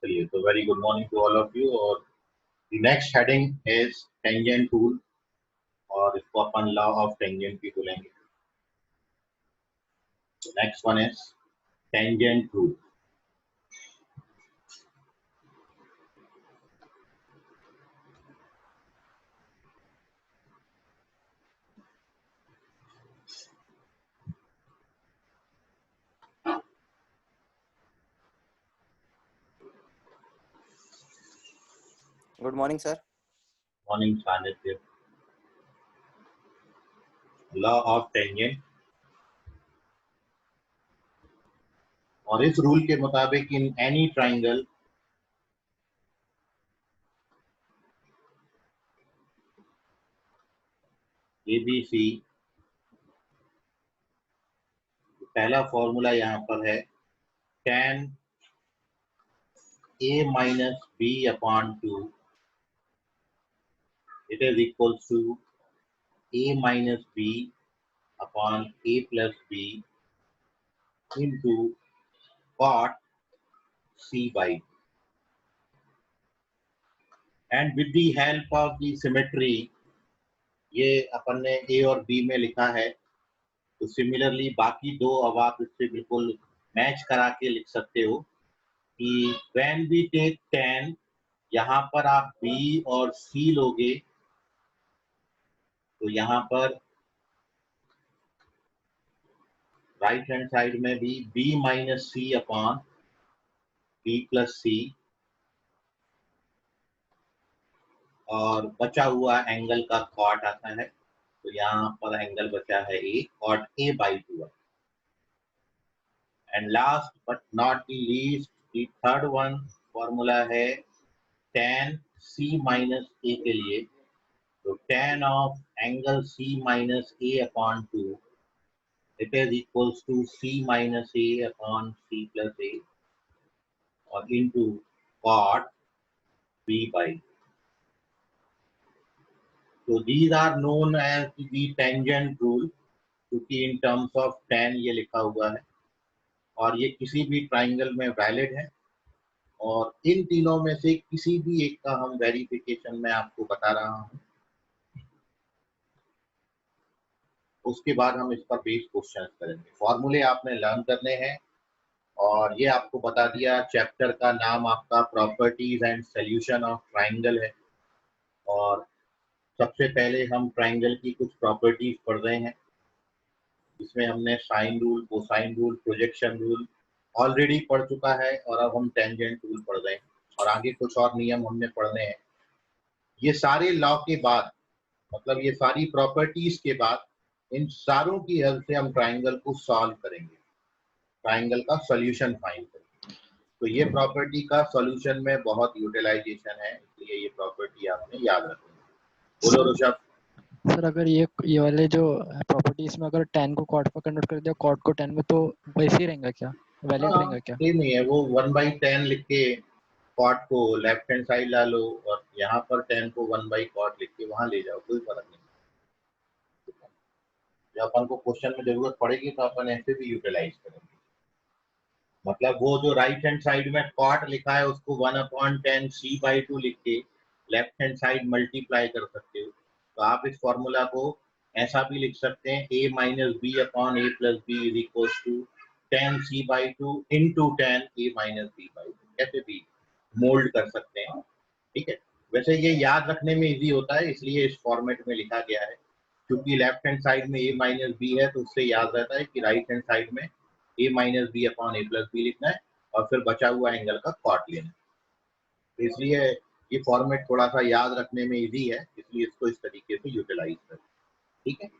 चलिए, तो very good morning to all of you. और the next heading is tangent rule, और इसको अपन लॉ ऑफ टेंजेंट भी बोलेंगे। Next one is tangent rule. Good morning sir. Morning Sanidhya. Law of tangent, और इस रूल के मुताबिक इन एनी ट्राइंगल ABC, पहला फॉर्मूला यहाँ पर है tan A minus B upon 2, it is equals to A minus B upon A plus B into cot C by, and with the help of the symmetry, ये अपन ने A और B में लिखा है, तो सिमिलरली बाकी दो अब आप इससे बिल्कुल मैच करा के लिख सकते हो कि when we take tan, यहाँ पर आप B और C लोगे, तो यहाँ पर राइट हैंड साइड में भी B minus C upon B plus C, और बचा हुआ एंगल का कॉट आता है, तो यहाँ पर एंगल बचा है A, cot A by 2। And last but not the least, the third one formula है tan C माइनस A के लिए, तो tan of angle C minus A upon 2, it is equals to C minus A upon C plus A, और into cot B by। So these are known as the tangent rule, क्योंकि in terms of tan ये लिखा हुआ है, और ये किसी भी ट्राइंगल में वैलिड है, और इन तीनों में से किसी भी एक का हम वेरिफिकेशन में आपको बता रहा हूँ, उसके बाद हम इस पर बेस्ड क्वेश्चन करेंगे। फॉर्मूले आपने लर्न करने हैं, और ये आपको बता दिया चैप्टर का नाम आपका properties and solution of triangle है, और सबसे पहले हम ट्राइंगल की कुछ प्रॉपर्टीज पढ़ रहे हैं, इसमें हमने sine rule, cosine rule, projection rule already पढ़ चुका है, और अब हम टेंजेंट रूल पढ़ रहे हैं, और आगे कुछ और नियम हमने पढ़ने हैं। ये सारे लॉ के बाद, मतलब ये सारी प्रॉपर्टीज के बाद, इन सारों की हेल्प से हम ट्राइंगल को सॉल्व करेंगे, ट्राइंगल का सॉल्यूशन फाइंड करेंगे। तो ये प्रॉपर्टी का सॉल्यूशन में बहुत यूटिलाइजेशन है, इसलिए ये प्रॉपर्टी आपने याद रखनी है। बोलो ऋषभ। सर अगर ये वाले जो प्रॉपर्टीज में अगर tan को cot पर कन्वर्ट कर दिया, cot को tan में, तो वैसे ही रहेगा क्या, वैलिड रहेगा क्या? ये नहीं है, वो 1/10 लिख के cot को लेफ्ट हैंड साइड ला लो, और यहाँ पर tan को 1/cot लिख के वहां ले जाओ, कोई फर्क नहीं। जब अपन को क्वेश्चन में जरूरत पड़ेगी तो अपन ऐसे भी यूटिलाइज करेंगे। मतलब वो जो राइट हैंड साइड में cot लिखा है, उसको 1/10 C/2 लिख के लेफ्ट हैंड साइड मल्टीप्लाई कर सकते हो। तो आप इस फॉर्मूला को ऐसा भी लिख सकते हैं, A minus B upon A plus B is equals to 10 C/2 into 10 A minus B/2, कैसे भी मोल्ड कर सकते हैं, ठीक है। वैसे ये याद रखने में इजी होता है, इसलिए इस फॉर्मेट में लिखा गया है, क्योंकि लेफ्ट हैंड साइड में A माइनस B है, तो उससे याद रहता है कि राइट हैंड साइड में A minus B upon A plus B लिखना है, और फिर बचा हुआ एंगल का कॉट लेना है। तो इसलिए ये फॉर्मेट थोड़ा सा याद रखने में इजी है, इसलिए इसको इस तरीके से यूटिलाइज करें, ठीक है।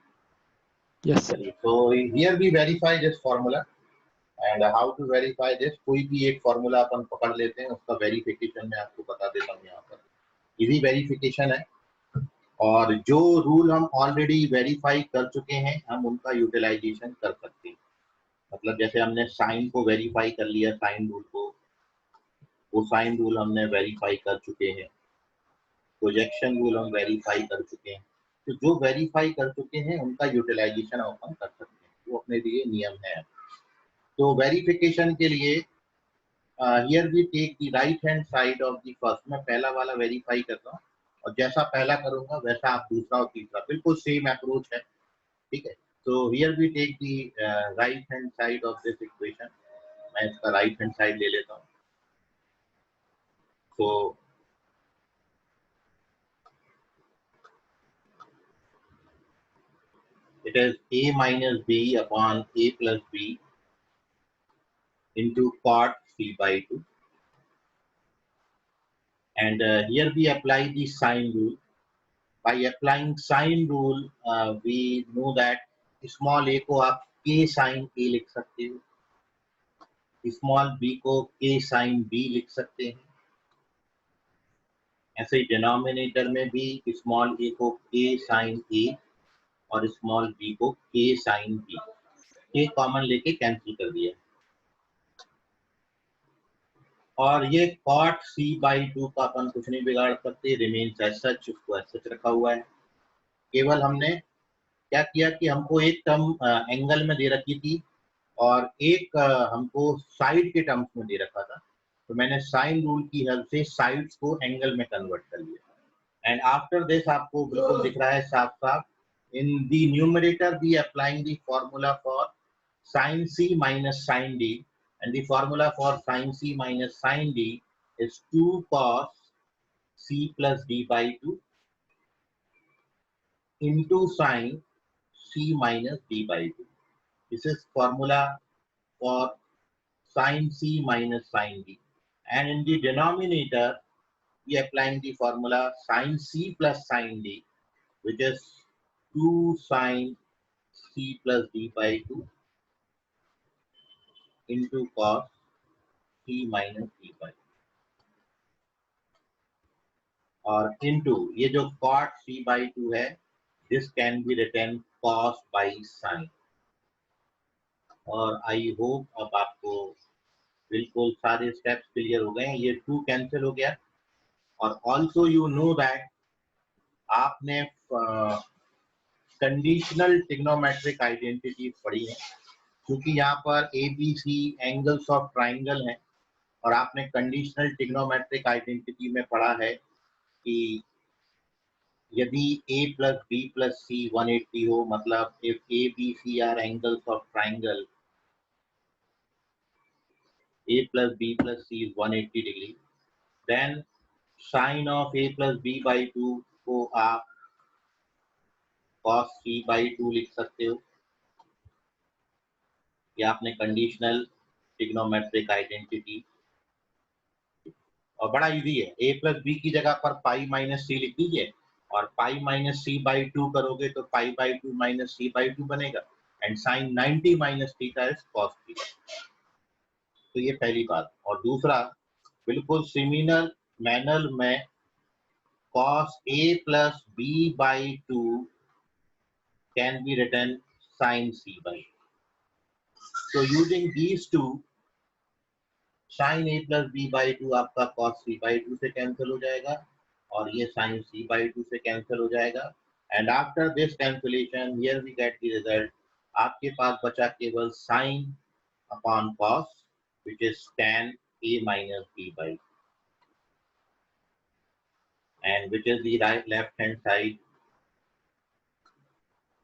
Yes sir. तो here we verify this formula, and how to verify this. कोई भी एक फॉर्मूला अपन पकड़ लेते हैं, उसका वेरिफिकेशन मैं आपको बता देता हूँ। यहाँ पर इजी वेरिफिकेशन है, और जो रूल हम ऑलरेडी वेरीफाई कर चुके हैं, हम उनका यूटिलाइजेशन कर सकते हैं। मतलब जैसे हमने साइन को वेरीफाई कर लिया, साइन रूल को, वो साइन रूल हमने वेरीफाई कर चुके हैं। प्रोजेक्शन रूल हम वेरीफाई कर चुके हैं। तो जो वेरीफाई कर चुके हैं उनका यूटिलाइजेशन अपन कर सकते हैं, वो अपने लिए नियम है। तो वेरिफिकेशन के लिए here we take the right hand side of the first. मैं पहला वाला वेरीफाई करता हूँ और जैसा पहला करूंगा वैसा आप दूसरा और तीसरा, बिल्कुल सेम अप्रोच है, ठीक है. So here we take the right hand side of this equation. मैं इसका right hand side ले लेता हूँ. So it is a minus b upon a plus b into cot c by 2. And here we apply the sine rule. By applying sine rule, we know that small a को आप k sin a लिख सकते हो, small b को k sin b लिख सकते हैं. ऐसे ही डिनोमिनेटर में भी स्मॉल a को k sin a और स्मॉल b को k sin b, k common लेके कैंसिल कर दिया. और ये cot c by 2 का अपन कुछ नहीं बिगाड़ सकते, रिमेन्स एज सच, उसको एज सच रखा हुआ है. केवल हमने क्या किया कि हमको एक टर्म एंगल में दे रखी थी और एक हमको साइड के टर्म्स में दे रखा था, तो मैंने साइन रूल की हेल्प से साइड्स को एंगल में कन्वर्ट कर लिया. एंड आफ्टर दिस आपको बिल्कुल दिख रहा है साफ साफ, in the numerator we applying the formula for sin c minus sin d, and the formula for sin c minus sin d is 2 cos c plus d by 2 into sin c minus d by 2. This is formula for sin c minus sin d, and in the denominator we applying the formula sin c plus sin d, which is 2 sin c plus d by 2 into cos c minus d by 2. और into ये जो cot c by 2 है, this can be written cos by sin. और I hope अब आपको बिल्कुल सारे steps clear हो गए हैं. ये 2 कैंसिल हो गया. और ऑल्सो यू नो दैट आपने कंडीशनल ट्रिग्नोमेट्रिक आइडेंटिटी पढ़ी है, क्योंकि यहाँ पर A B C angles of triangle हैं, और आपने कंडीशनल ट्रिग्नोमेट्रिक आइडेंटिटी में पढ़ा है कि यदि a plus b plus c 180 हो, मतलब if a b c are angles of triangle, a plus b plus c is 180 degree, then sine of a plus b by 2 को आप cos c by 2 लिख सकते हो. ये आपने कंडीशनल ट्रिग्नोमेट्रिक आइडेंटिटी, और बड़ा इजी है. a plus b की जगह पर पाई माइनस c लिख दीजिए, और पाई माइनस सी बाई 2 करोगे तो pi by 2 minus C by 2 बनेगा, and sine 90 minus theta is cos theta. तो ये पहली बात. और दूसरा, बिल्कुल सिमिलर मैनर में cos A plus B by 2 can be written sine C by 2. So using these two, sin a plus b by 2 आपका cos c by 2 से कैंसिल हो जाएगा, और ये sin c by 2 से कैंसिल हो जाएगा. And after this cancellation, here we get the result. आपके पास बचा केवल sin upon cos, which is tan a minus b by 2, and which is the left hand side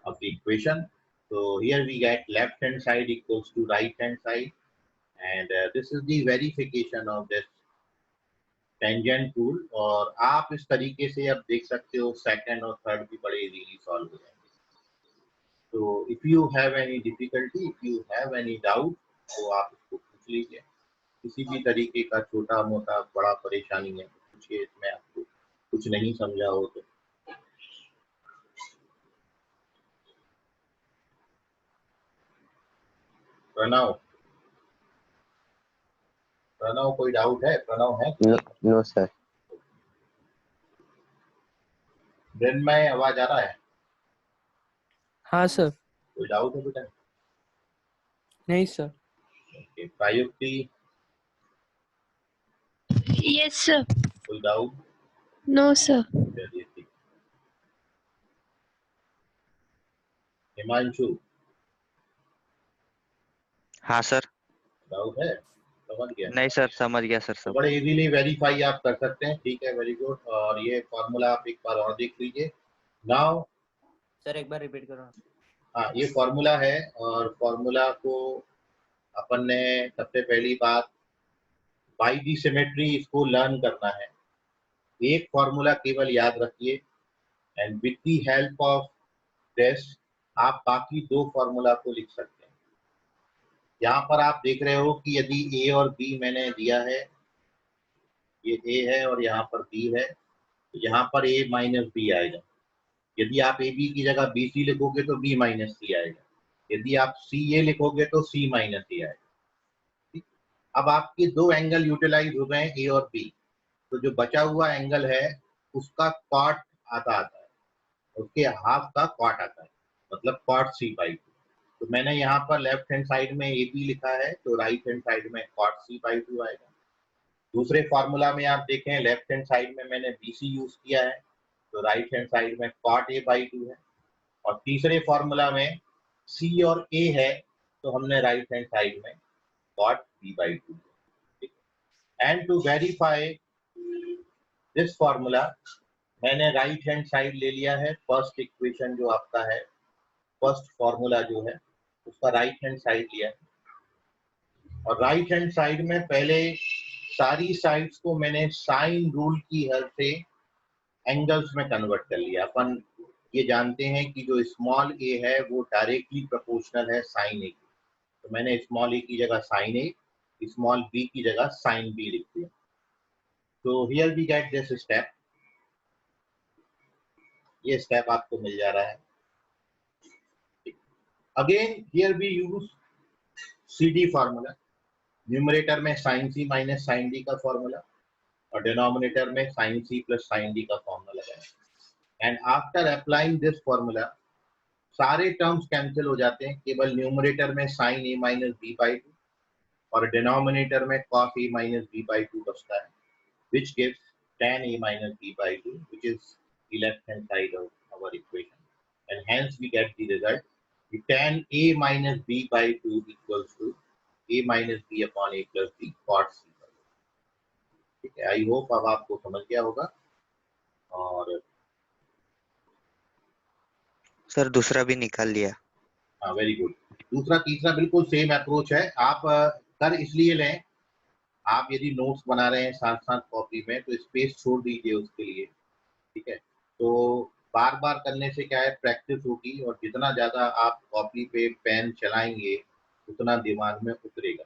of the equation. So here we get left hand side equals to right hand side, and this is the verification of this tangent rule. और आप इस तरीके से अब देख सकते हो second और थर्ड भी बड़े इजीली सॉल्व हो जाएंगे. तो if you have any difficulty, if you have any doubt, तो आप इसको पूछ लीजिए. किसी भी तरीके का छोटा मोटा बड़ा परेशानी है तो पूछिए, इसमें आपको कुछ नहीं समझा हो तो. प्रणव, प्रणव कोई डाउट है? प्रणव है? No sir. ब्रेन में आवाज आ रहा है? हाँ सर. कोई डाउट है बेटा? नहीं sir. Okay. Prayukti, yes sir. कोई डाउट? No sir. चलिए ठीक. हिमांशु, हाँ सर. डाउट है? समझ गया? नहीं सर, समझ गया सर तो सब। बड़े इजीली वेरीफाई आप कर सकते हैं। ठीक है, वेरी गुड। और ये फॉर्मूला आप एक बार और देख लीजिए। नाउ सर एक बार रिपीट करो। हाँ, ये फॉर्मूला है और फॉर्मूला को अपन ने सबसे पहली बात बाय दी सिमेट्री इसको लर्न करना है। एक फॉर्मूला केवल याद रखिए and with the help of this आप बाकी दो फॉर्मूला को लिख सकते हैं। यहाँ पर आप देख रहे हो कि यदि ए और बी मैंने दिया है, ये ए है और यहाँ पर बी है, तो यहाँ पर ए माइनस बी आएगा। यदि आप ए बी की जगह बी सी लिखोगे तो बी माइनस सी आएगा। यदि आप सी ए लिखोगे तो सी माइनस ए आएगा। ठीक? अब आपके दो एंगल यूटिलाइज हो गए ए और बी, तो जो बचा हुआ एंगल है उसका कॉट आता है, उसके हाफ का कॉट आता है, मतलब कॉट सी बाई टू। तो मैंने यहाँ पर लेफ्ट हैंड साइड में ए बी लिखा है, तो राइट हैंड साइड में कॉट सी बाई टू आएगा। दूसरे फॉर्मूला में आप देखें, लेफ्ट हैंड साइड में मैंने बी सी यूज किया है, तो राइट हैंड साइड में कॉट ए बाई टू है। और तीसरे फॉर्मूला में सी और ए है, तो हमने राइट हैंड साइड में cot B by two. And to verify this formula मैंने राइट हैंड साइड ले लिया है। फर्स्ट इक्वेशन जो आपका है, फर्स्ट फॉर्मूला जो है उसका राइट हैंड साइड लिया है। और राइट हैंड साइड में पहले सारी साइड्स को मैंने साइन रूल की हेल्प से एंगल्स में कन्वर्ट कर लिया। अपन ये जानते हैं कि जो स्मॉल ए है वो डायरेक्टली प्रोपोर्शनल है साइन ए की, तो मैंने स्मॉल ए की जगह साइन ए, स्मॉल बी की जगह साइन बी लिख दिया। तो here we get this step, ये स्टेप आपको मिल जा रहा है। Again here we use C D formula. Numerator में sine C minus sine D का फॉर्मूला और डिनोमिनेटर में sine C plus sine D का फॉर्मूला लगाया। And after applying this formula सारे टर्म्स कैंसिल हो जाते हैं, केवल न्यूमरेटर में sine A minus B by two और डिनोमिनेटर में cos A minus B by to बचता है, which gives tan a minus b by 2, which is the left hand side of our equation, and hence we get the result the tan a minus b by 2 equals to a minus b upon a plus b cot c। ठीक है, I hope अब आपको समझ गया होगा। और sir दूसरा भी निकाल लिया। हाँ, वेरी गुड। दूसरा तीसरा बिल्कुल सेम अप्रोच है। आप कर इसलिए लें, आप यदि नोट्स बना रहे हैं साथ साथ कॉपी में तो स्पेस छोड़ दीजिए उसके लिए। ठीक है, तो बार बार करने से क्या है, प्रैक्टिस होगी और जितना ज़्यादा आप कॉपी पे पेन चलाएंगे उतना दिमाग में उतरेगा।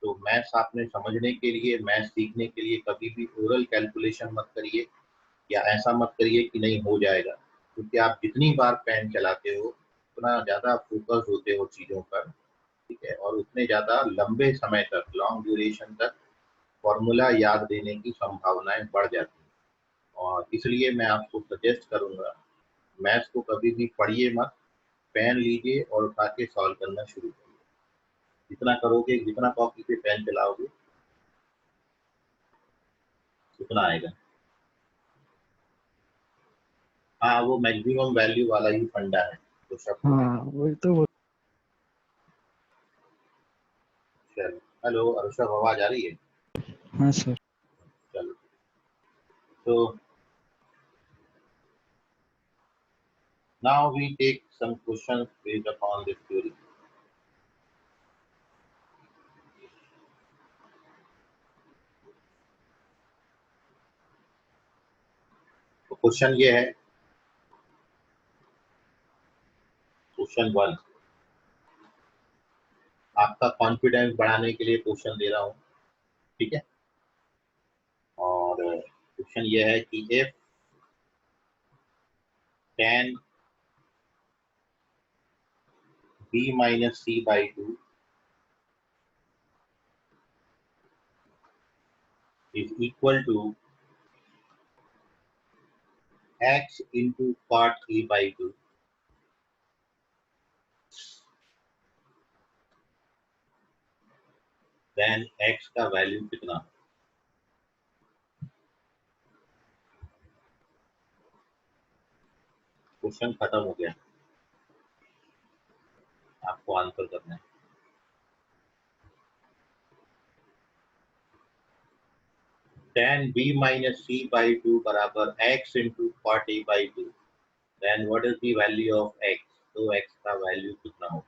तो मैथ्स आपने समझने के लिए, मैथ्स सीखने के लिए कभी भी ओरल कैलकुलेशन मत करिए या ऐसा मत करिए कि नहीं हो जाएगा, क्योंकि आप जितनी बार पेन चलाते हो उतना ज़्यादा फोकस होते हो चीज़ों पर। ठीक है, और उतने ज़्यादा लंबे समय तक, लॉन्ग ड्यूरेशन तक फॉर्मूला याद देने की संभावनाएं बढ़ जाती हैं। और इसलिए मैं आपको सजेस्ट करूंगा, मैथ्स को कभी भी पढ़िए मत, पेन लीजिए और उठा के सॉल्व करना शुरू करिए। जितना करोगे, जितना कॉपी पे पेन चलाओगे उतना आएगा। हाँ, वो मैक्सिमम वैल्यू वाला ही फंडा है तो सब। हाँ वही तो चलो, हेलो अर्षभ, आवाज आ रही है? हाँ सर। चलो, तो now we take some questions based upon this theory. तो क्वेश्चन ये है, क्वेश्चन 1। आपका कॉन्फिडेंस बढ़ाने के लिए क्वेश्चन दे रहा हूँ। ठीक है, और क्वेश्चन ये है कि if tan b minus c by 2 is equal to x into cot a by 2, then x का वैल्यू कितना? क्वेश्चन खत्म हो गया, आपको आंसर करना है। tan b minus c by 2 बराबर x into cot a by 2, then what is the value of x? तो x का वैल्यू कितना होगा?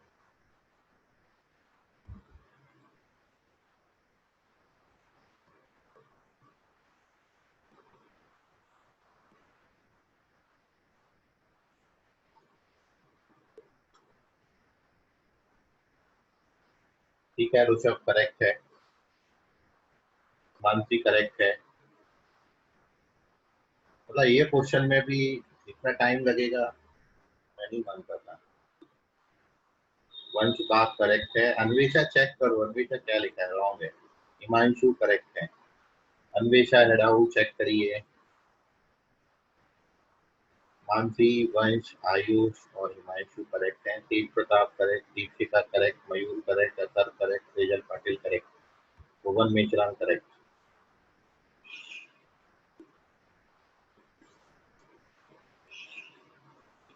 ठीक है, ऋषभ करेक्ट है, मानसी करेक्ट है। मतलब ये क्वेश्चन में भी इतना टाइम लगेगा, मैं नहीं मानता था। वंश बात करेक्ट है। अन्वेषा चेक करो, अन्वेषा क्या लिखा है, रॉन्ग है। हिमांशु करेक्ट है। अन्वेषा हड़ाऊ चेक करिए। मानसी, वंश, आयुष और हिमांशु करेक्ट हैं। तेज प्रताप करेक्ट, दीपिका करेक्ट, मयूर करेक्ट, अतर करेक्ट, तेजल पाटिल करेक्ट, भुवन मेचराम करेक्ट।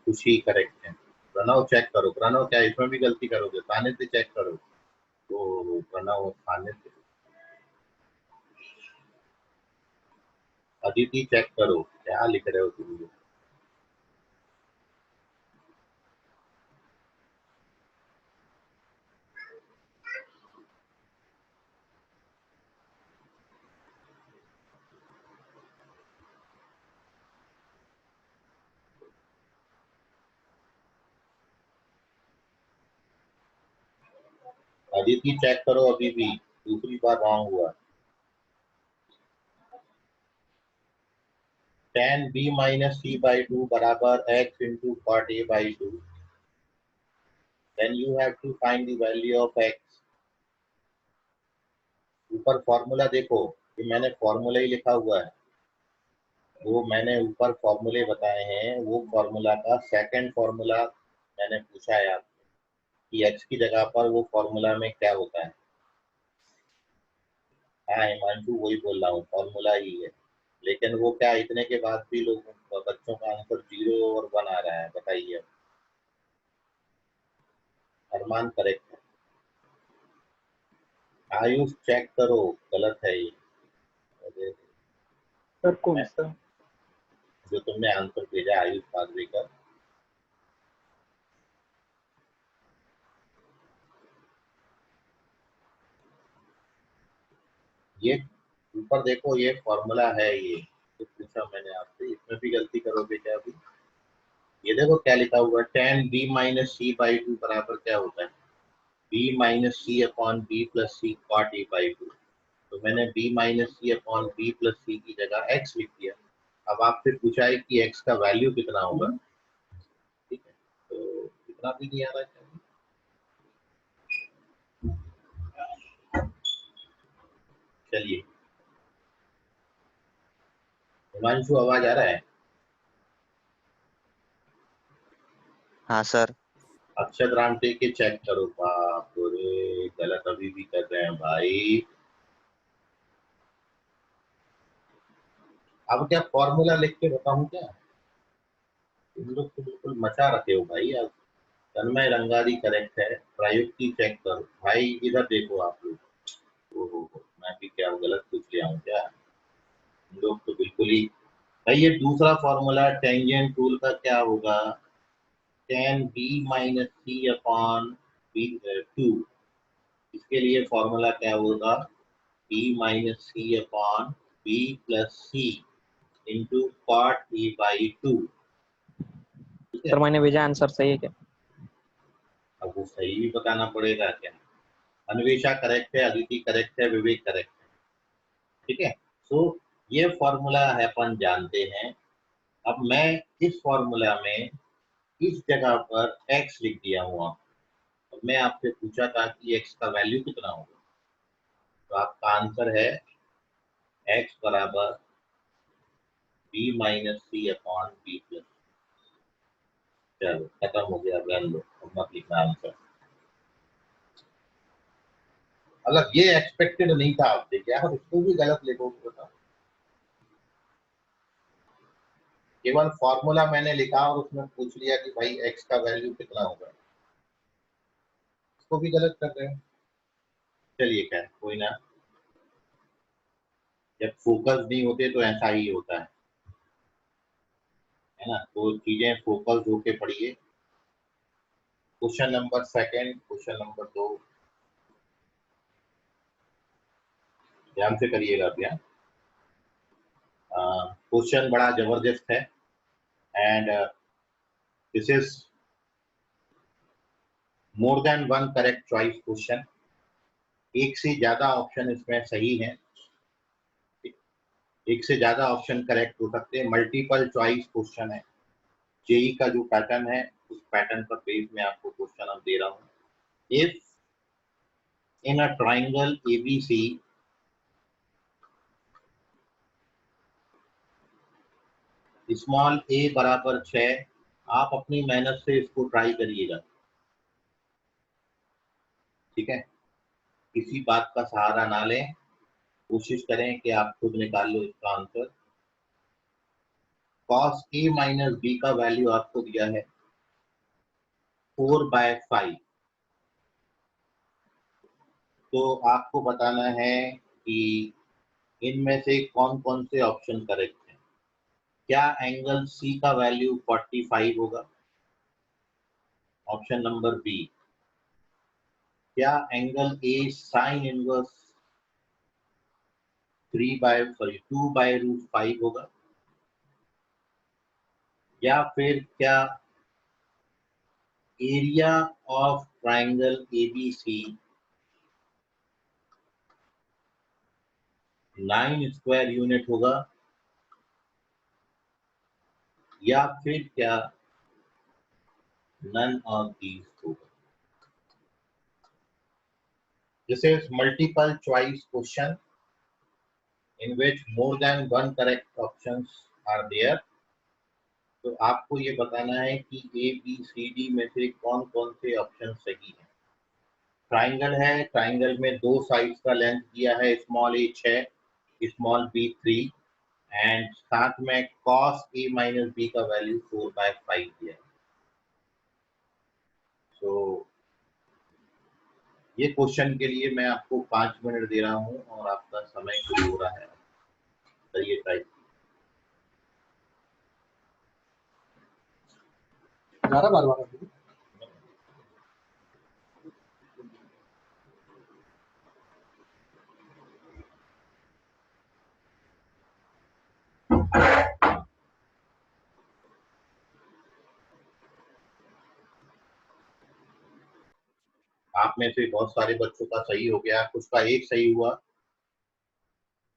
खुशी करेक्ट है। प्रणव चेक करो, प्रणव क्या इसमें भी गलती करोगे? खाने से चेक करो। तो प्रणव खाने से। अदिति चेक करो, क्या लिख रहे हो तुम लोग? अदिति चेक करो, अभी भी दूसरी बार रॉन्ग हुआ। tan b minus c by 2 बराबर x into cot a by 2, then you have to find the value of x। ऊपर फॉर्मूला देखो, ये मैंने फॉर्मूला ही लिखा हुआ है, वो मैंने ऊपर फॉर्मूले बताए हैं। वो फॉर्मूला का सेकंड फॉर्मूला मैंने पूछा है आपसे कि x की जगह पर वो फॉर्मूला में क्या होता है। हाँ हिमांशु, वही बोल रहा हूँ, फॉर्मूला ही है। लेकिन वो क्या, इतने के बाद भी लोगों बच्चों का आंसर 0 और 1 आ रहा है, बताइए। अरमान करेक्ट है। आयुष चेक करो, गलत है ये। सर कौन सा? जो तुमने आंसर भेजा आयुष पादवेकर, ये ऊपर देखो, ये फॉर्मूला है। ये तो पूछा मैंने आपसे, इसमें भी गलती करोगे क्या अभी? ये देखो क्या लिखा हुआ, tan b minus C by 2 बराबर क्या होता है? b minus C upon B plus C cot A by 2। तो मैंने b minus C upon B plus C की जगह x लिख दिया। अब आपसे पूछा है कि x का वैल्यू कितना होगा। ठीक है, तो इतना भी नहीं आना चाहिए। चलिए, हिमांशु आवाज आ रहा है? हाँ सर। अक्षत राम के चेक करो। बाप रे, गलत अभी भी कर रहे हैं भाई। अब क्या फॉर्मूला लिख के बताऊं क्या? तुम लोग तो बिल्कुल मचा रखे हो भाई। अब तन्मय रंगारी करेक्ट है। प्रायुक्ति चेक करो भाई, इधर देखो आप लोग। ओहो, मैं भी क्या गलत पूछ लिया हूँ क्या? तुम लोग तो बिल्कुल ही भाई। ये दूसरा फॉर्मूला टेंजेंट टूल का क्या होगा? tan b minus C upon B 2। इसके लिए फॉर्मूला क्या होगा? b minus C upon B plus C into cot e by 2। Sir मैंने भेजा आंसर सही है क्या? अब वो सही भी बताना पड़ेगा क्या? अन्वेषा करेक्ट है, अदिति करेक्ट है, विवेक करेक्ट है। ठीक है, सो ये फॉर्मूला है, अपन जानते हैं। अब मैं इस फॉर्मूला में इस जगह पर x लिख दिया हूँ। अब मैं आपसे पूछा था कि x का वैल्यू कितना होगा, तो आपका आंसर है x बराबर b minus C upon B plus. चलो खत्म हो गया, रन लो, अब मत लिखना आंसर। अगर ये एक्सपेक्टेड नहीं था आपसे, क्या आप इसको भी गलत लिखोगे बताओ? केवल फॉर्मूला मैंने लिखा और उसमें पूछ लिया कि भाई x का वैल्यू कितना होगा, इसको भी गलत कर रहे हैं। चलिए खैर कोई ना। जब फोकस नहीं होते तो ऐसा ही होता है ना। तो चीजें फोकस होके पढ़िए। Question number second, question number 2 ध्यान से करिएगा अभ्यास। क्वेश्चन बड़ा जबरदस्त है and this is more than one correct choice question. एक से ज्यादा ऑप्शन इसमें सही है, एक से ज्यादा ऑप्शन करेक्ट हो सकते हैं। मल्टीपल चॉइस क्वेश्चन है। जेई का जो पैटर्न है उस पैटर्न पर बेस में आपको क्वेश्चन अब दे रहा हूं। If in a triangle A B C small a बराबर 6, आप अपनी मेहनत से इसको ट्राई करिएगा, ठीक है। किसी बात का सहारा ना लें, कोशिश करें कि आप खुद निकाल लो इसका answer. cos a minus B का वैल्यू आपको दिया है 4/5। तो आपको बताना है कि इनमें से कौन कौन से ऑप्शन करेक्ट हैं। क्या एंगल सी का वैल्यू 45 होगा? Option number B. क्या एंगल ए साइन इनवर्स 2/√5 होगा? या फिर क्या area of triangle ABC 9 square unit होगा? या फिर क्या नन ऑफ दीज होगा? This is multiple choice question in which more than one correct options are there। तो आपको ये बताना है कि ए बी सी डी में से कौन कौन से ऑप्शन सही हैं। ट्राइंगल है, ट्राइंगल में दो साइड्स का लेंथ दिया है, small A 6, small B 3 and साथ में cos a माइनस बी का वैल्यू 4/5 दिया है। तो ये क्वेश्चन के लिए मैं आपको 5 मिनट दे रहा हूँ और आपका समय शुरू हो रहा है। करिए ट्राई। 11-12 आप में से बहुत सारे बच्चों का सही हो गया, कुछ का एक सही हुआ,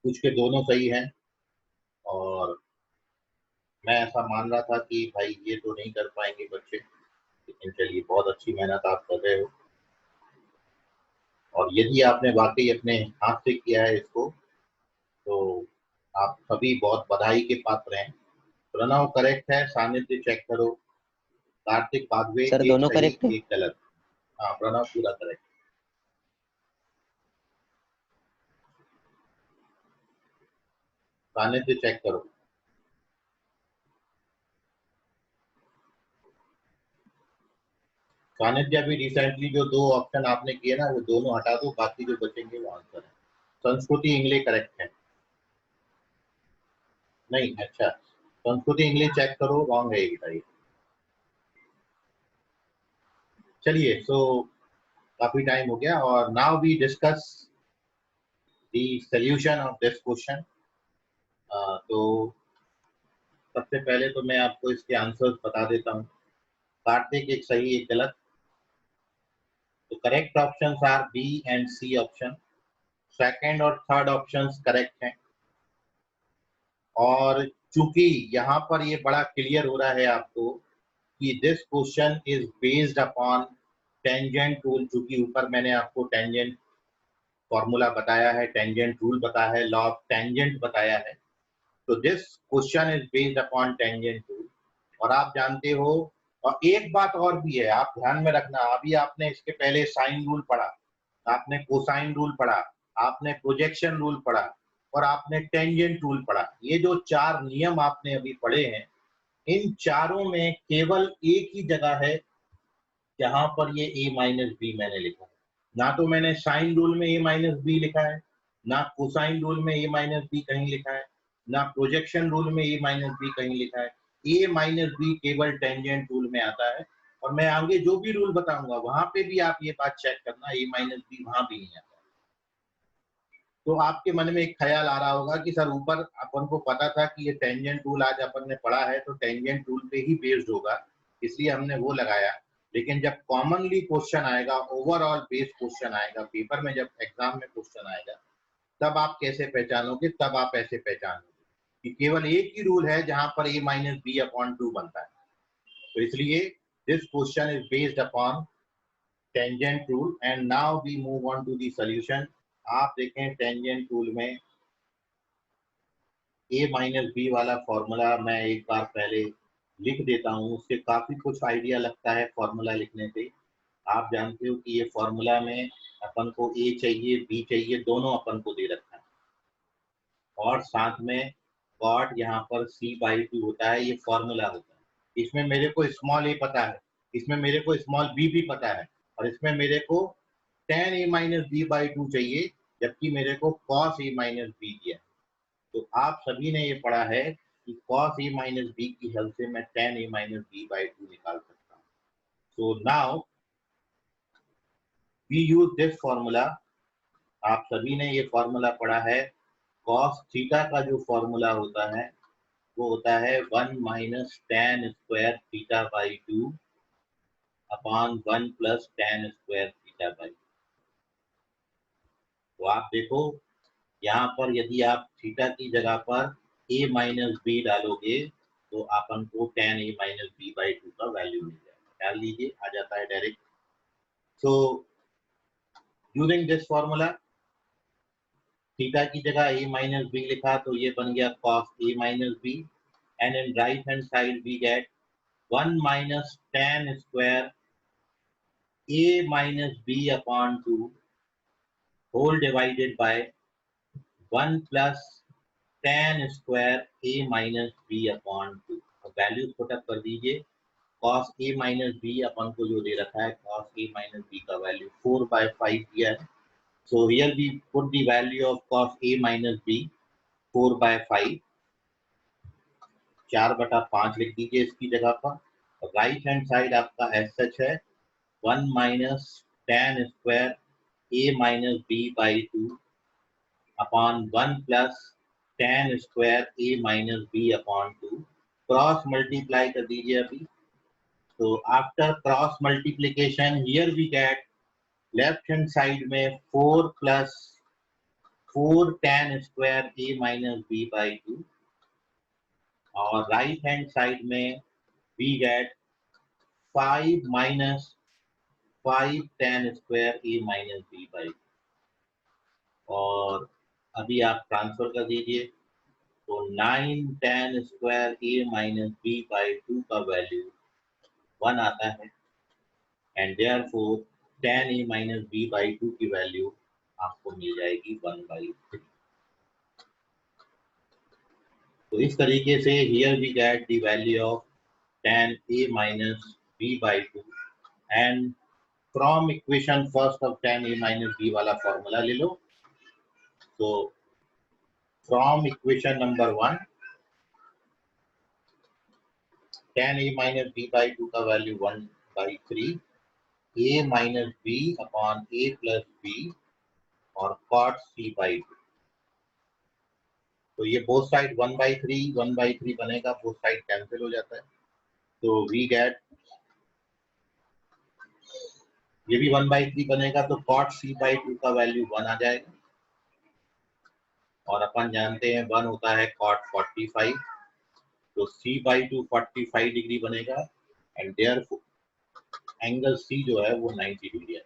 कुछ के दोनों सही हैं। और मैं ऐसा मान रहा था कि भाई ये तो नहीं कर पाएंगे बच्चे, लेकिन चलिए बहुत अच्छी मेहनत आप कर रहे हो। और यदि आपने वाकई अपने हाथ से किया है इसको तो आप सभी बहुत बधाई के पात्र हैं। प्रणव करेक्ट है, सानिध्य चेक करो, कार्तिक बागवे सर एक दोनों सही करेक्ट है? एक गलत। हाँ प्रणव पूरा करेक्ट। सानिध्य चेक करो। सानिध्य अभी रिसेंटली जो दो ऑप्शन आपने किए ना वो दोनों हटा दो, बाकी जो बचेंगे वो आंसर है। संस्कृति इंग्लिश करेक्ट है? नहीं, अच्छा संस्कृति इंग्लिश चेक करो, रॉन्ग है ये बताइए। चलिए सो काफी टाइम हो गया और now we discuss the solution of this question. तो सबसे पहले तो मैं आपको इसके आंसर्स बता देता हूँ। कार्तिक एक सही एक गलत। तो correct options are B and C option. Second और थर्ड ऑप्शंस करेक्ट हैं। और चूंकि यहाँ पर ये बड़ा क्लियर हो रहा है आपको कि this question is based upon tangent rule, चूंकि ऊपर मैंने आपको टेंजेंट फॉर्मूला बताया है, टेंजेंट रूल बताया है, लॉ ऑफ टेंजेंट बताया है। तो this question is based upon tangent rule. और आप जानते हो, और एक बात और भी है आप ध्यान में रखना, अभी आपने इसके पहले साइन रूल पढ़ा, आपने कोसाइन रूल पढ़ा, आपने प्रोजेक्शन रूल पढ़ा और आपने टेंजेंट रूल पढ़ा। ये जो चार नियम आपने अभी पढ़े हैं, इन चारों में केवल एक ही जगह है जहां पर ये a माइनस बी मैंने लिखा है। ना तो मैंने साइन रूल में a माइनस बी लिखा है, ना कोसाइन रूल में a माइनस बी कहीं लिखा है, ना प्रोजेक्शन रूल में a माइनस बी कहीं लिखा है। a माइनस बी केवल टेंजेंट रूल में आता है, और मैं आगे जो भी रूल बताऊंगा वहां पे भी आप ये बात चेक करना, a माइनस बी वहां भी नहीं आता। तो आपके मन में एक ख्याल आ रहा होगा कि सर ऊपर अपन को पता था कि ये टेंजेंट रूल आज अपन ने पढ़ा है तो टेंजेंट रूल पे ही बेस्ड होगा, इसलिए हमने वो लगाया। लेकिन जब कॉमनली क्वेश्चन आएगा, ओवरऑल बेस्ड क्वेश्चन आएगा पेपर में, जब एग्जाम में क्वेश्चन आएगा, तब आप कैसे पहचानोगे? तब आप ऐसे पहचानोगे कि केवल एक ही रूल है जहां पर a माइनस बी अपॉन 2 बनता है। तो इसलिए this question is based upon tangent rule. And now we move on to the solution. आप देखें टेंजेंट रूल में a माइनस बी वाला फॉर्मूला मैं एक बार पहले लिख देता हूँ, उससे काफी कुछ आइडिया लगता है फॉर्मूला लिखने से। आप जानते हो कि ये फॉर्मूला में अपन को a चाहिए, b चाहिए, दोनों अपन को दे रखा है, और साथ में कॉट यहाँ पर c/2 होता है, ये फॉर्मूला होता है। इसमें मेरे को स्मॉल a पता है, इसमें मेरे को स्मॉल b भी पता है, और इसमें मेरे को tan a माइनस b/2 चाहिए, जबकि मेरे को cos a माइनस b दिया है। तो आप सभी ने ये पढ़ा है कि cos a माइनस b की हेल्प से मैं tan a माइनस b/2 निकाल सकता हूँ। So now we use this formula. आप सभी ने ये फॉर्मूला पढ़ा है। cos थीटा का जो फॉर्मूला होता है वो होता है 1 minus tan square थीटा/2 upon 1 plus tan square थीटा/2। तो आप देखो यहाँ पर यदि आप थीटा की जगह पर a माइनस बी डालोगे तो अपन को tan a माइनस b/2 का वैल्यू मिल जाएगा। डाल लीजिए, आ जाता है direct. So using this formula, theta की जगह a माइनस बी लिखा तो ये बन गया cos a minus B, and in right hand side we get 1 minus tan square a minus B upon 2 whole divided by 1 plus tan square a minus B upon 2। Values put up कर दीजिए। cos a minus B अपन को जो दे रखा है, cos a minus B का value 4/5 दिया है। So here we put the value of cos a minus B 4/5, 4/5 लिख दीजिए इसकी जगह पर। राइट हैंड साइड आपका एज सच है 1 minus tan square a minus b/2 upon 1 plus tan square a minus b upon 2। Cross multiply कर दीजिए अभी। तो after cross multiplication here we get left hand side में 4 plus 4 tan square a minus b/2, और right hand side में we get 5 minus 5 tan square a minus b/2। और अभी आप ट्रांसफर कर दीजिए तो 9 tan square a minus b/2 का वैल्यू 1 आता है, and therefore tan a minus b/2 की वैल्यू आपको मिल जाएगी 1/3। तो इस तरीके से here we get the value of tan a minus b/2, and from equation first of tan a minus b वाला फॉर्मूला ले लो। तो from equation number 1, tan a minus b/2 का value 1/3, a minus b upon a plus b और cot c/2। तो ये both side 1/3 बनेगा, both side cancel हो जाता है। तो वी गेट, ये भी 1/3 बनेगा तो cot c/2 का वैल्यू 1 आ जाएगा, और अपन जानते हैं 1 होता है cot 45, तो c/2 45 डिग्री बनेगा, एंड देयरफॉर एंगल c जो है वो 90 डिग्री है।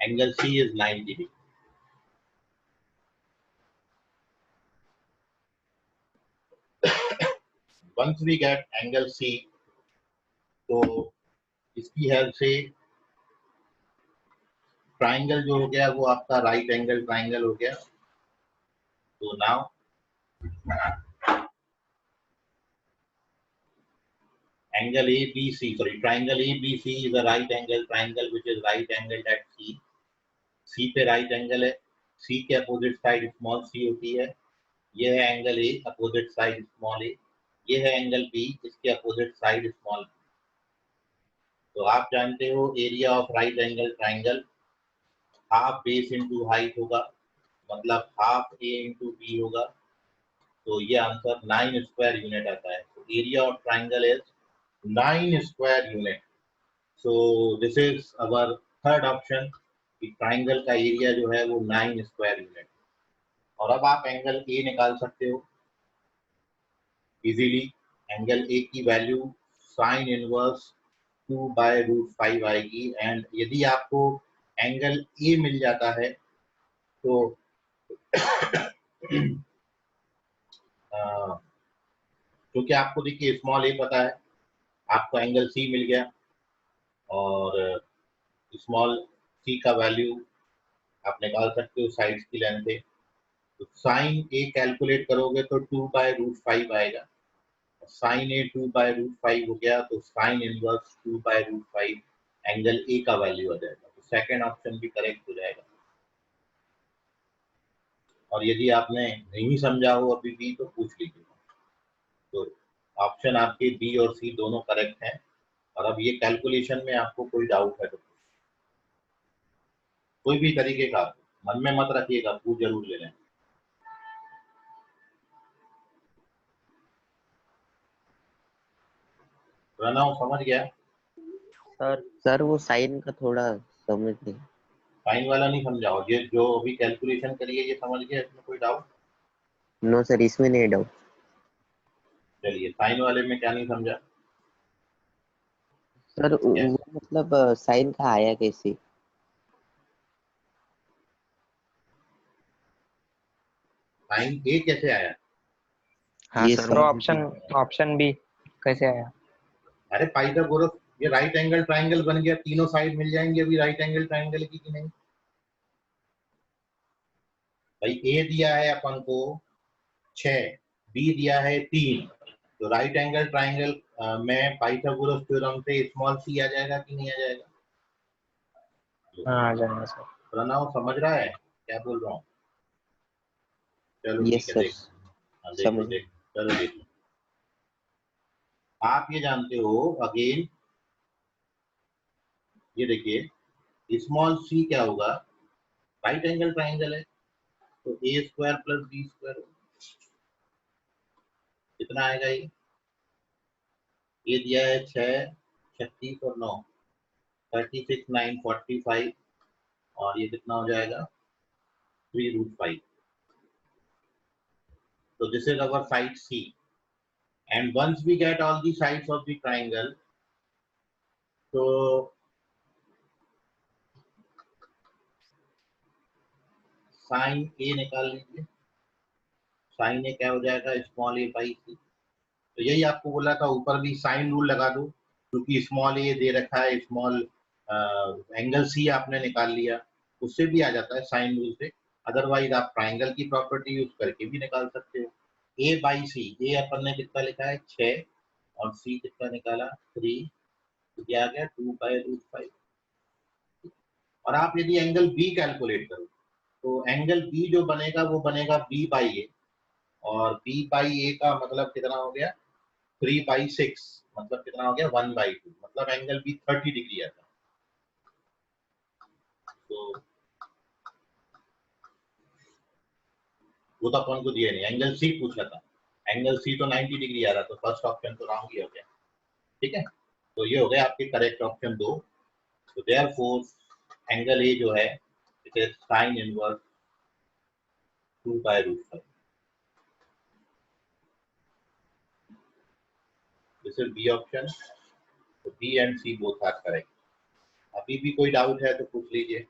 Angle c is 90 degree. Once we get angle C, तो इसकी हेल्प से ट्राइंगल जो हो गया वो आपका राइट एंगल ट्राइंगल हो गया। तो now angle ABC, sorry, triangle ABC is a right angle triangle which is right angled at C. सी पे राइट एंगल है, सी के अपोजिट साइड स्मॉल सी होती है, ये है angle A, opposite side small a, ये है एंगल बी, इसके अपोजिट साइड स्मॉल। तो आप जानते हो area of right angle triangle half base into height होगा, मतलब हाफ ए इंटू बी होगा। तो ये आंसर 9 स्क्वायर यूनिट आता है। तो area of triangle is 9 square unit. So this is our third option कि ट्राइंगल का एरिया जो है वो 9 स्क्वायर यूनिट। और अब आप एंगल ए निकाल सकते हो इजीली। एंगल ए की वैल्यू साइन इनवर्स 2/√5 आएगी। एंड यदि आपको एंगल ए मिल जाता है तो क्योंकि आपको देखिए स्मॉल ए पता है, आपको एंगल सी मिल गया और स्मॉल सी का वैल्यू आप निकाल सकते हो साइड्स की लेंथ से। तो साइन ए कैलकुलेट करोगे तो 2/√5 आएगा। साइन ए 2/√5 हो गया तो साइन इनवर्स 2/√5 एंगल ए का वैल्यू आ जाएगा। तो सेकेंड ऑप्शन भी करेक्ट हो जाएगा। और यदि आपने नहीं समझा हो अभी भी तो पूछ लीजिए। तो ऑप्शन आपके बी और सी दोनों करेक्ट हैं। और अब ये कैलकुलेशन में आपको कोई डाउट है तो कोई भी तरीके का मन में मत रखिएगा, पूछ जरूर ले लें। प्रणव समझ गया? सर वो साइन का थोड़ा समझ नहीं। साइन वाला नहीं समझाओ, ये जो अभी कैलकुलेशन करिए ये समझ गया, इसमें कोई डाउट? नो सर, इसमें नहीं डाउट। चलिए साइन वाले में क्या नहीं समझा? सर वो मतलब साइन का आया कैसे? साइन ए कैसे आया? हाँ ये सर, सर ऑप्शन बी कैसे आया? अरे पाइथागोरस, ये राइट एंगल ट्राइंगल बन गया, तीनों साइड मिल जाएंगे अभी राइट एंगल ट्राइंगल की कि नहीं? भाई ए दिया है अपन को 6, बी दिया है 3, तो राइट एंगल ट्राइंगल में पाइथागोरस थ्योरम से स्मॉल सी आ जाएगा कि नहीं आ जाएगा? हाँ आ जाएगा सर। प्रणव समझ रहा है क्या बोल रहा हूँ? चलो ठीक यस है, सर, देखो चलो देखो। आप ये जानते हो अगेन, ये देखिए स्मॉल सी क्या होगा, राइट एंगल ट्राइंगल है तो ए स्क्वायर प्लस बी स्क्वायर कितना आएगा? ये दिया है 6, 36 और 9, 36, 9, 45 और ये कितना हो जाएगा 3√5। So this is our side C, and once we get all the sides of the triangle, so sin A निकाल लीजिए। sin A क्या हो जाएगा स्मॉल a बाई सी। तो यही आपको बोला था, ऊपर भी साइन रूल लगा दो क्योंकि स्मॉल a दे रखा है, स्मॉल एंगल सी आपने निकाल लिया, उससे भी आ जाता है साइन रूल से। अदरवाइज आप ट्राइंगल की प्रॉपर्टी यूज करके भी निकाल सकते हो। a बाई सी, ए अपन ने कितना लिखा है 6 और सी कितना निकाला 3, तो क्या आ गया 2/√5। और आप यदि एंगल बी कैलकुलेट करो तो एंगल बी जो बनेगा वो बनेगा b बाई ए, और b बाई ए का मतलब कितना हो गया 3/6, मतलब कितना हो गया 1/2, मतलब एंगल बी 30 डिग्री आता है। तो वो तो अपन को दिया नहीं, एंगल सी पूछा था, एंगल सी तो 90 डिग्री आ रहा, तो फर्स्ट ऑप्शन तो रॉन्ग ही हो गया। ठीक है, तो ये हो गया आपके करेक्ट ऑप्शन 2। तो देयरफॉर एंगल ए जो है it is sine inverse 2/√5। This is B option. तो B and C both are correct. अभी भी कोई डाउट है तो पूछ लीजिए।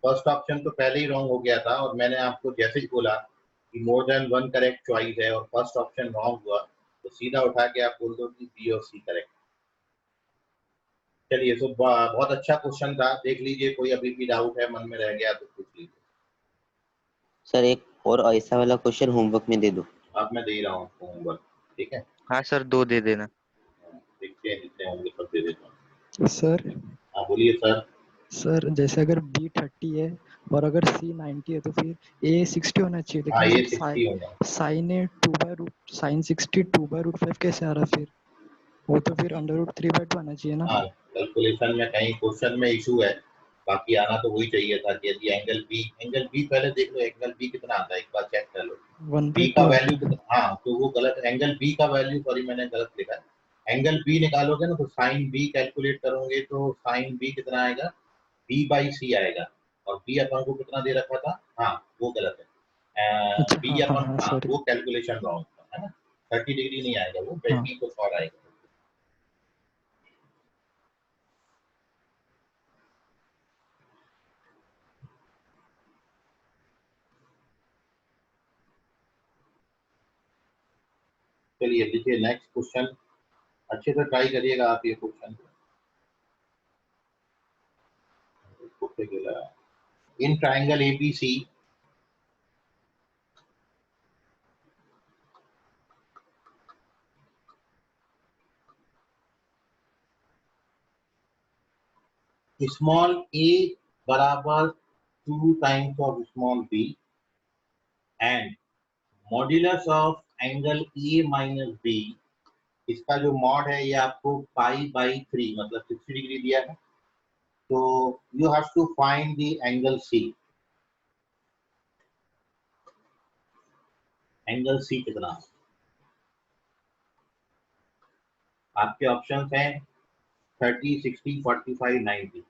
फर्स्ट ऑप्शन तो पहले ही रॉन्ग हो गया था और मैंने आपको जैसे ही बोला कि more than one correct choice है और फर्स्ट ऑप्शन रॉन्ग हुआ तो सीधा उठा के आप बोल दो कि बी और सी करेक्ट। चलिए, तो बहुत अच्छा क्वेश्चन था, देख लीजिए, कोई अभी भी डाउट है मन में रह गया तो पूछ लीजिए। सर एक और ऐसा वाला क्वेश्चन होमवर्क में दे दो। अब मैं दे रहा हूँ आपको होमवर्क, ठीक है? हाँ सर, 2 दे देना। देखते हैं जितने होंगे सब दे देता हूँ। सर हाँ बोलिए सर। सर जैसे अगर बी 30 है और अगर सी 90 है तो फिर ए 60 होना चाहिए, हाँ, लेकिन ये सर 60 होगा। साइन ए 2/रूट साइन 60 2/√5 कैसे आ रहा फिर? वो तो फिर √3/2 आना चाहिए ना। हाँ, कैलकुलेशन में कहीं क्वेश्चन में इशू है, बाकी आना तो वही चाहिए था कि यदि एंगल बी पहले देख लो, एंगल बी कितना आता है एक बार चेक कर लो। बी का 1/2 वैल्यू आता है। कितना, हाँ तो वो गलत, एंगल बी का वैल्यू, सॉरी मैंने गलत लिखा है। एंगल बी निकालोगे ना तो साइन बी कैलकुलेट करोगे तो साइन बी कितना आएगा, b/c आएगा, और बी अपन को कितना दे रखा था, हाँ वो गलत है, अच्छा बी हाँ हाँ अपन, हाँ हाँ सॉरी। वो कैलकुलेशन रॉन्ग था, है ना। 30 डिग्री नहीं आएगा वो, हाँ बी को और आएगा। चलिए देखिए नेक्स्ट क्वेश्चन, अच्छे से ट्राई करिएगा आप ये question. In triangle A B C small a बराबर 2 times of small b and modulus of angle A minus B, इसका जो मॉड है ये आपको π/3 मतलब 60 डिग्री दिया है, तो you have to find the angle C. Angle C कितना, आपके ऑप्शंस हैं 30, 60, 45, 90,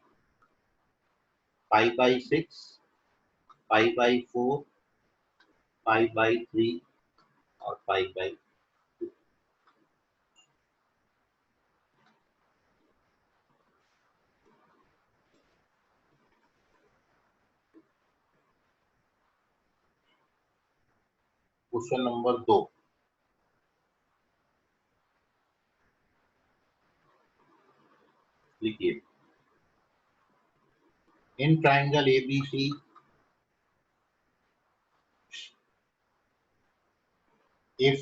π/6, π/4, π/3 और π/2। क्वेश्चन नंबर 2, लिखिए। इन triangle ABC if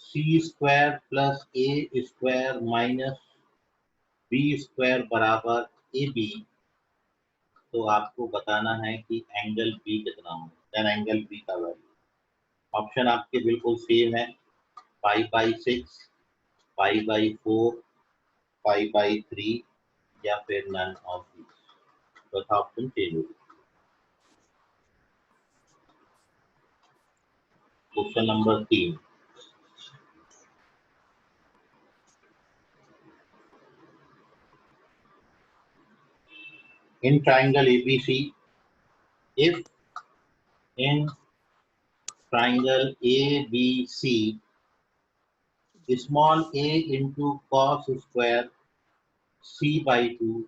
c square plus a square minus b square बराबर ab, तो आपको बताना है कि एंगल b कितना हो, देन एंगल b का वैल्यू। ऑप्शन आपके बिल्कुल सेम है, π/6, π/4, π/3 या फिर नन ऑफ दीज, चौथा ऑप्शन चेंज होगा। Question number 3, in triangle ABC, if in triangle ABC small a into cos square c/2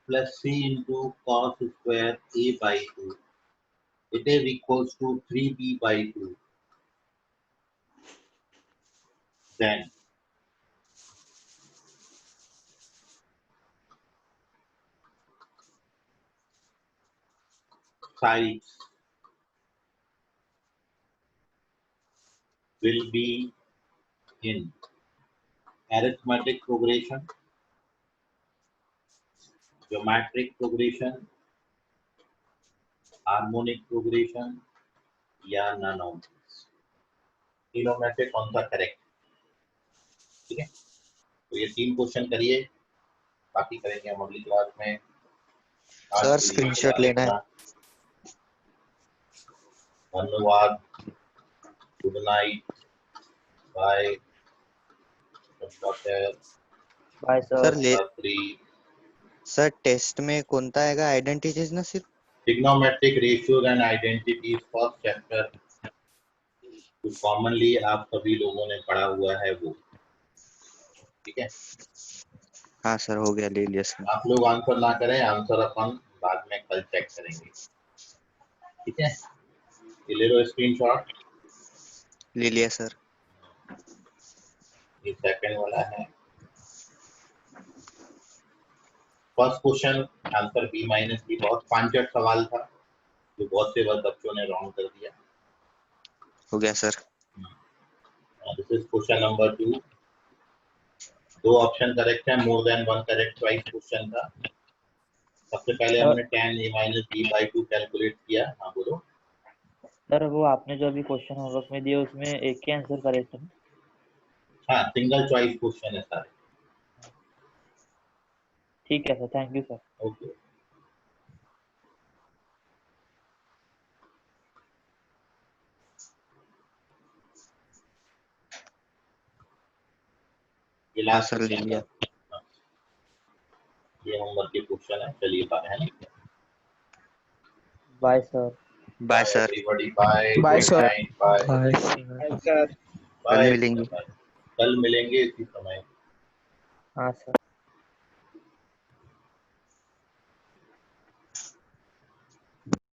plus c into cos square a/2, it is equals to 3b/2, then sides will be in arithmetic progression, geometric progression, harmonic progression या none of these। तीनों में से कौन सा correct, ठीक है। तो ये 3 क्वेश्चन करिए, बाकी करेंगे हम अगली क्लास में। आज सर के लिए स्क्रीनशॉट फिलहाल लेना है। इतना, धन्यवाद, good night, bye, bye sir ले रात्रि। सर टेस्ट में कोणता आएगा, आइडेंटिटीज ना सिर्फ? Trigonometric ratios and identities first chapter, जो कॉमनली आप सभी लोगों ने पढ़ा हुआ है वो, ठीक है। हाँ सर हो गया, ले लिया सर। आप लोग आंसर ना करें, आंसर अपन बाद में कल चेक करेंगे, ठीक है। ये ले लो स्क्रीनशॉट, ले लिया सर। ये सेकंड वाला है। फर्स्ट क्वेश्चन आंसर b-b, बहुत पांचट सवाल था जो बहुत से बच्चों ने रॉन्ग कर दिया। हो गया sir. This is question number 2, दो ऑप्शन करेक्ट है, more than one correct choice question था। सबसे पहले हमने tan a minus b by 2 calculate किया। हाँ बोलो। सर वो आपने जो अभी क्वेश्चन होमवर्क में दिया उसमें एक के आंसर करेक्ट है। हाँ सिंगल चॉइस क्वेश्चन है सारे। ठीक है sir, thank you sir. Okay. ये लास्ट सर ले लिया। ये होमवर्क के क्वेश्चन है। चलिए बाय है ना। Bye sir. Bye sir. Everybody bye. Bye, sir. Bye. Bye sir कल मिलेंगे। कल मिलेंगे इसी समय। हाँ सर।